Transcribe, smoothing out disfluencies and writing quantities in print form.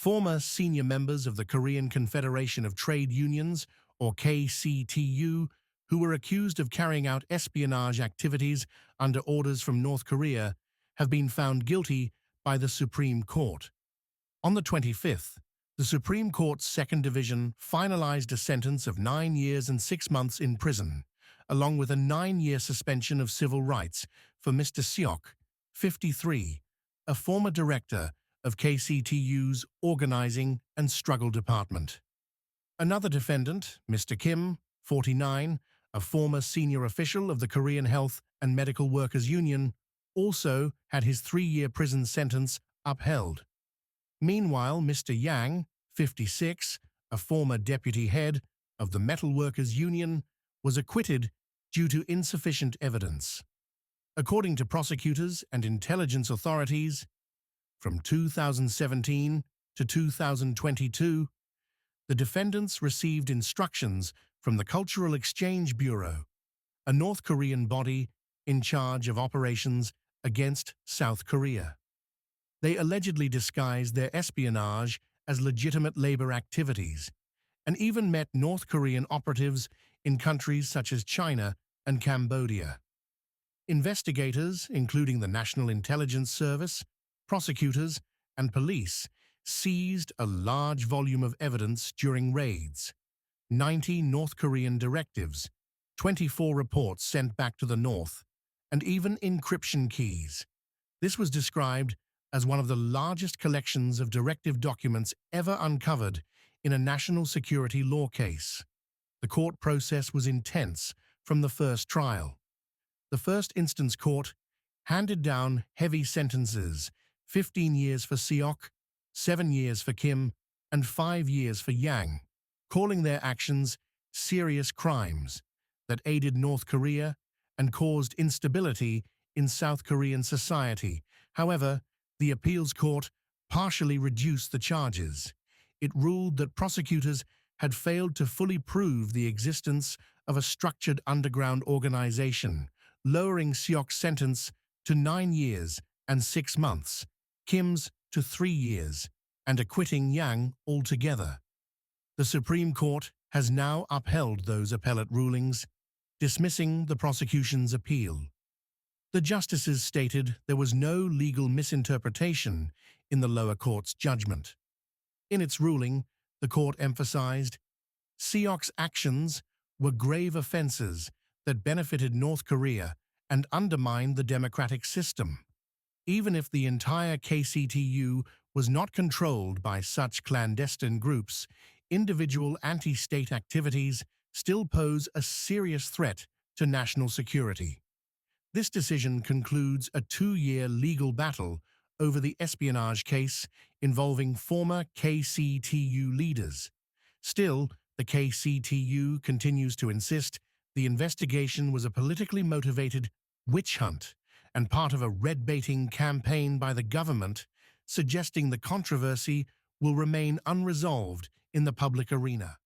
Former senior members of the Korean Confederation of Trade Unions, or KCTU, who were accused of carrying out espionage activities under orders from North Korea, have been found guilty by the Supreme Court. On the 25th, the Supreme Court's Second Division finalized a sentence of 9 years and 6 months in prison, along with a 9-year suspension of civil rights for Mr. Seok, 53, a former director of KCTU's Organizing and Struggle Department. Another defendant, Mr. Kim, 49, a former senior official of the Korean Health and Medical Workers Union, also had his 3-year prison sentence upheld. Meanwhile, Mr. Yang, 56, a former deputy head of the Metalworkers Union, was acquitted due to insufficient evidence. According to prosecutors and intelligence authorities, from 2017 to 2022, the defendants received instructions from the Cultural Exchange Bureau, a North Korean body in charge of operations against South Korea. They allegedly disguised their espionage as legitimate labor activities and even met North Korean operatives in countries such as China and Cambodia. Investigators, including the National Intelligence Service, prosecutors, and police, seized a large volume of evidence during raids: 90 North Korean directives, 24 reports sent back to the North, and even encryption keys. This was described as one of the largest collections of directive documents ever uncovered in a national security law case. The court process was intense from the first trial. The first instance court handed down heavy sentences: 15 years for Seok, 7 years for Kim, and 5 years for Yang, calling their actions serious crimes that aided North Korea and caused instability in South Korean society. However, the appeals court partially reduced the charges. It ruled that prosecutors had failed to fully prove the existence of a structured underground organization, lowering Seok's sentence to 9 years and 6 months, Kim's to 3 years, and acquitting Yang altogether. The Supreme Court has now upheld those appellate rulings, dismissing the prosecution's appeal. The justices stated there was no legal misinterpretation in the lower court's judgment. In its ruling, the court emphasized Seok's actions were grave offenses that benefited North Korea and undermined the democratic system. Even if the entire KCTU was not controlled by such clandestine groups, individual anti-state activities still pose a serious threat to national security. This decision concludes a 2-year legal battle over the espionage case involving former KCTU leaders. Still, the KCTU continues to insist the investigation was a politically motivated witch hunt and part of a red-baiting campaign by the government, suggesting the controversy will remain unresolved in the public arena.